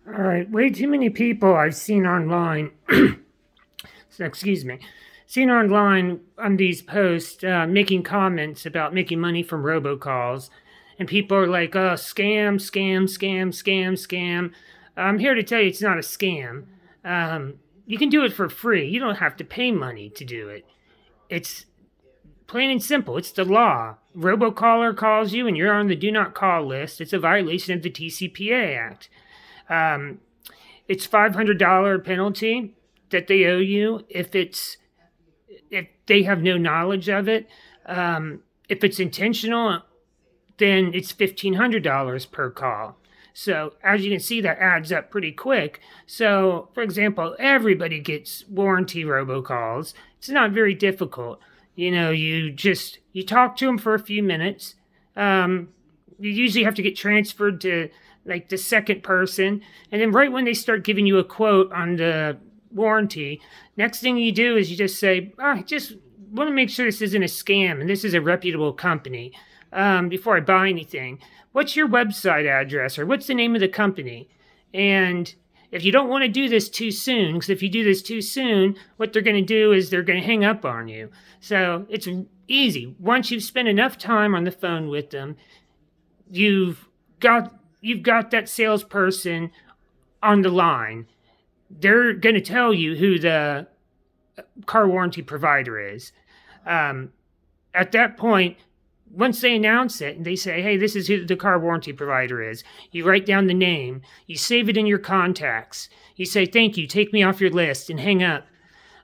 All right, way too many people I've seen online, excuse me, seen online on these posts making comments about making money from robocalls. And people are like, oh, scam, scam, scam, scam, scam. I'm here to tell you it's not a scam. You can do it for free. You don't have to pay money to do it. It's plain and simple. It's the law. Robocaller calls you and you're on the do not call list. It's a violation of the TCPA Act. Um, it's $500 penalty that they owe you if they have no knowledge of it. If it's intentional, then it's $1,500 per call. So as you can see, that adds up pretty quick. So, for example, everybody gets warranty robocalls. It's not very difficult. You talk to them for a few minutes. You usually have to get transferred to like the second person. And then right when they start giving you a quote on the warranty, next thing you do is you just say, I just want to make sure this isn't a scam and this is a reputable company before I buy anything. What's your website address or what's the name of the company? And if you don't want to do this too soon, because if you do this too soon, what they're going to do is they're going to hang up on you. So it's easy. Once you've spent enough time on the phone with them, you've got that salesperson on the line. They're going to tell you who the car warranty provider is. At that point, once they announce it and they say, hey, this is who the car warranty provider is, you write down the name, you save it in your contacts, you say, thank you, take me off your list, and hang up.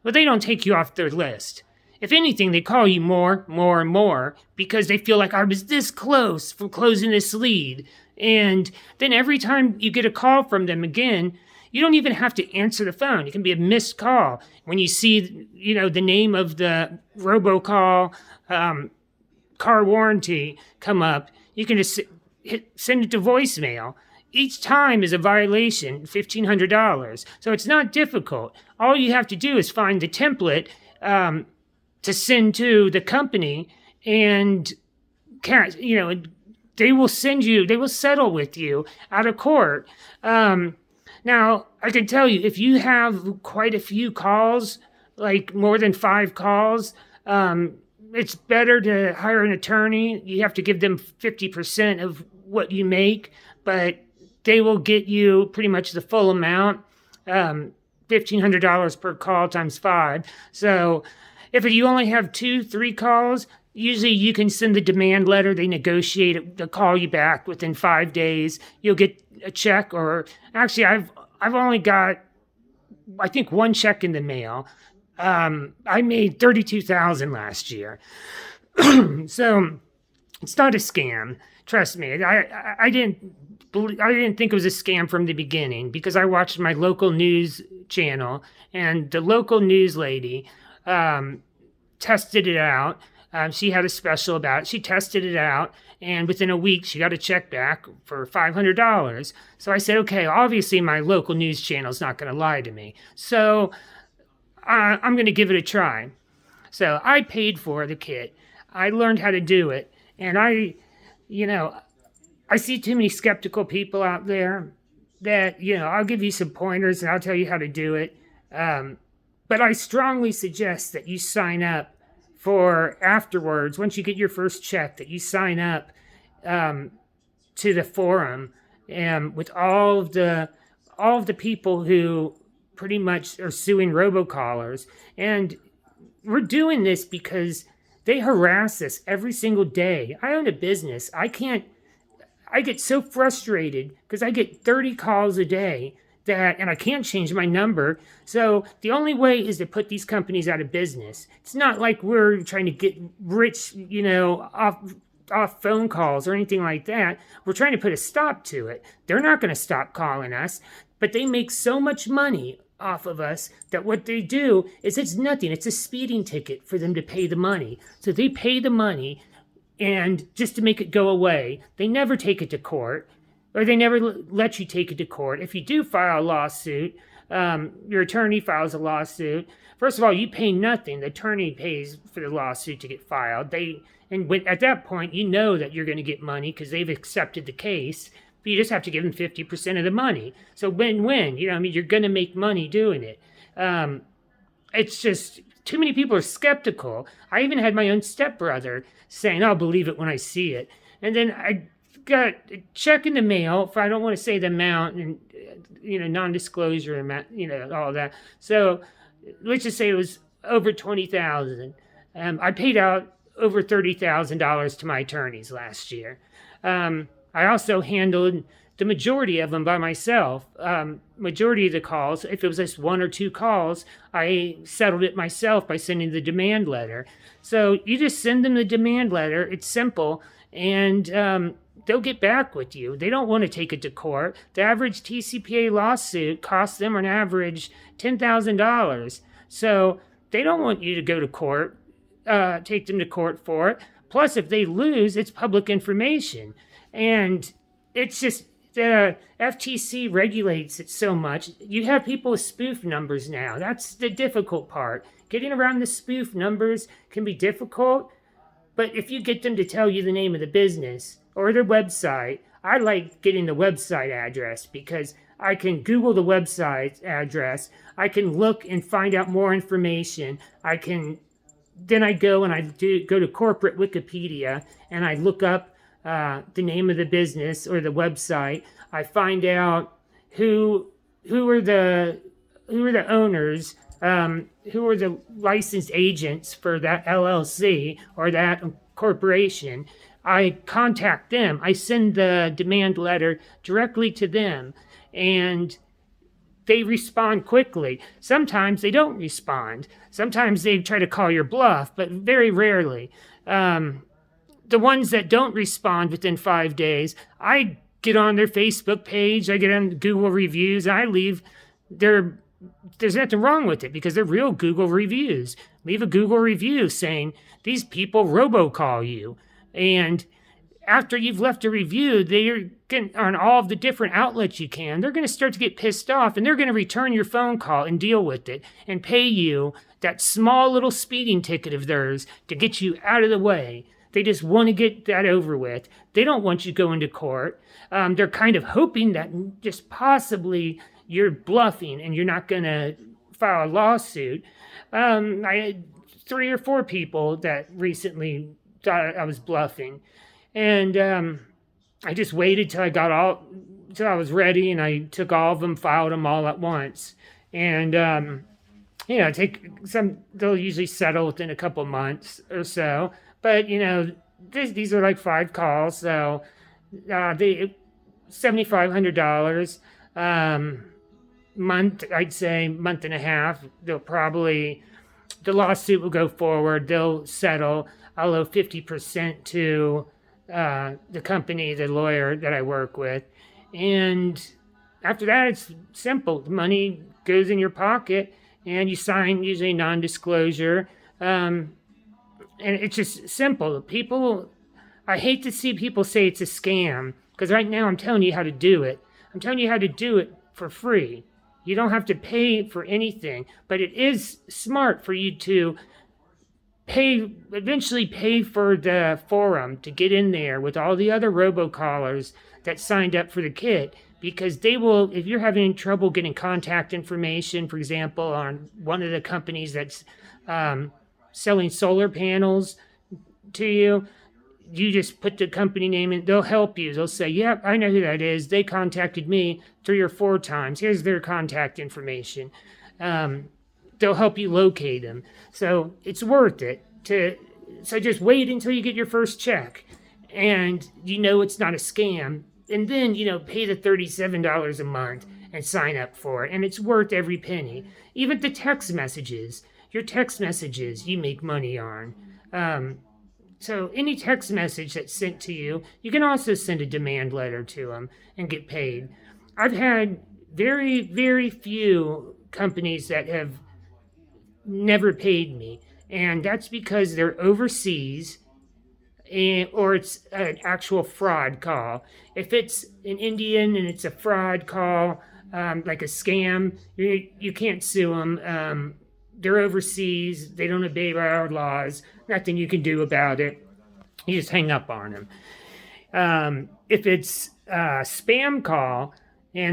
Well, they don't take you off their list. If anything, they call you more and more because they feel like I was this close from closing this lead. And then every time you get a call from them again, you don't even have to answer the phone. It can be a missed call. When you see, the name of the robocall car warranty come up, you can just send it to voicemail. Each time is a violation, $1,500. So it's not difficult. All you have to do is find the template to send to the company, and they will settle with you out of court. Now, I can tell you, if you have quite a few calls, like more than 5 calls, it's better to hire an attorney. You have to give them 50% of what you make, but they will get you pretty much the full amount, $1,500 per call times 5. So if you only have 2-3 calls, usually you can send the demand letter. They negotiate it. They'll call you back within 5 days. You'll get a check, or actually I've only got, I think, 1 check in the mail. I made $32,000 last year. So it's not a scam. Trust me. I didn't think it was a scam from the beginning because I watched my local news channel, and the local news lady tested it out. She had a special about it. She tested it out, and within a week, she got a check back for $500. So I said, okay, obviously my local news channel is not going to lie to me. So I'm going to give it a try. So I paid for the kit. I learned how to do it. And I see too many skeptical people out there that, I'll give you some pointers and I'll tell you how to do it. But I strongly suggest that you sign up for afterwards, once you get your first check, that you sign up to the forum with all of the people who pretty much are suing robocallers. And we're doing this because they harass us every single day. I own a business. I get so frustrated because I get 30 calls a day and I can't change my number. So the only way is to put these companies out of business. It's not like we're trying to get rich, off phone calls or anything like that. We're trying to put a stop to it. They're not going to stop calling us, but they make so much money off of us that what they do is it's nothing. It's a speeding ticket for them to pay the money. So they pay the money, and just to make it go away, they never take it to court, or they never let you take it to court. If you do file a lawsuit, your attorney files a lawsuit. First of all, you pay nothing. The attorney pays for the lawsuit to get filed. At that point, you know that you're going to get money because they've accepted the case. but you just have to give them 50% of the money. So win-win. You're going to make money doing it. It's just too many people are skeptical. I even had my own stepbrother saying, "I'll believe it when I see it." And then I got a check in the mail for, I don't want to say the amount, and non-disclosure amount, all that. So let's just say it was over $20,000. I paid out over $30,000 to my attorneys last year. I also handled the majority of them by myself. Majority of the calls, if it was just one or two calls, I settled it myself by sending the demand letter. So you just send them the demand letter. It's simple, and they'll get back with you. They don't want to take it to court. The average TCPA lawsuit costs them on average $10,000. So they don't want you to go to court, take them to court for it. Plus, if they lose, it's public information. And it's just, the FTC regulates it so much. You have people with spoof numbers now. That's the difficult part. Getting around the spoof numbers can be difficult, but if you get them to tell you the name of the business or their website, I like getting the website address because I can Google the website address. I can look and find out more information. Then I go and go to corporate Wikipedia and I look up the name of the business or the website. I find out who are the owners, who are the licensed agents for that LLC or that corporation. I contact them. I send the demand letter directly to them, and they respond quickly. Sometimes they don't respond. Sometimes they try to call your bluff, but very rarely. The ones that don't respond within 5 days, I get on their Facebook page, I get on Google reviews, I leave there's nothing wrong with it because they're real Google reviews. Leave a Google review saying, "These people robocall you." And after you've left a review, they're getting on all of the different outlets you can. They're going to start to get pissed off, and they're going to return your phone call and deal with it and pay you that small little speeding ticket of theirs to get you out of the way. They just want to get that over with. They don't want you going to court. They're kind of hoping that just possibly you're bluffing and you're not going to file a lawsuit. I had 3 or 4 people that recently thought I was bluffing. And I just waited till I was ready, and I took all of them, filed them all at once. And, they'll usually settle within a couple months or so. But, these are like 5 calls, so they $7,500 month, I'd say month and a half. The lawsuit will go forward. They'll settle. I'll owe 50% to the company, the lawyer that I work with. And after that, it's simple. The money goes in your pocket, and you sign usually non-disclosure. And it's just simple. I hate to see people say it's a scam, because right now I'm telling you how to do it. I'm telling you how to do it for free. You don't have to pay for anything, but it is smart for you to eventually pay for the forum to get in there with all the other robocallers that signed up for the kit, because they will, if you're having trouble getting contact information, for example, on one of the companies that's selling solar panels to you, you just put the company name in, they'll help you. They'll say, "Yep, I know who that is. They contacted me 3 or 4 times. Here's their contact information." They'll help you locate them. So it's worth it. So just wait until you get your first check and it's not a scam. And then, pay the $37 a month and sign up for it. And it's worth every penny. Even the text messages. Your text messages you make money on. So any text message that's sent to you, you can also send a demand letter to them and get paid. I've had very, very few companies that have never paid me, and that's because they're overseas or it's an actual fraud call. If it's an Indian and it's a fraud call, like a scam, you can't sue them. They're overseas. They don't obey our laws. Nothing you can do about it. You just hang up on them. If it's spam call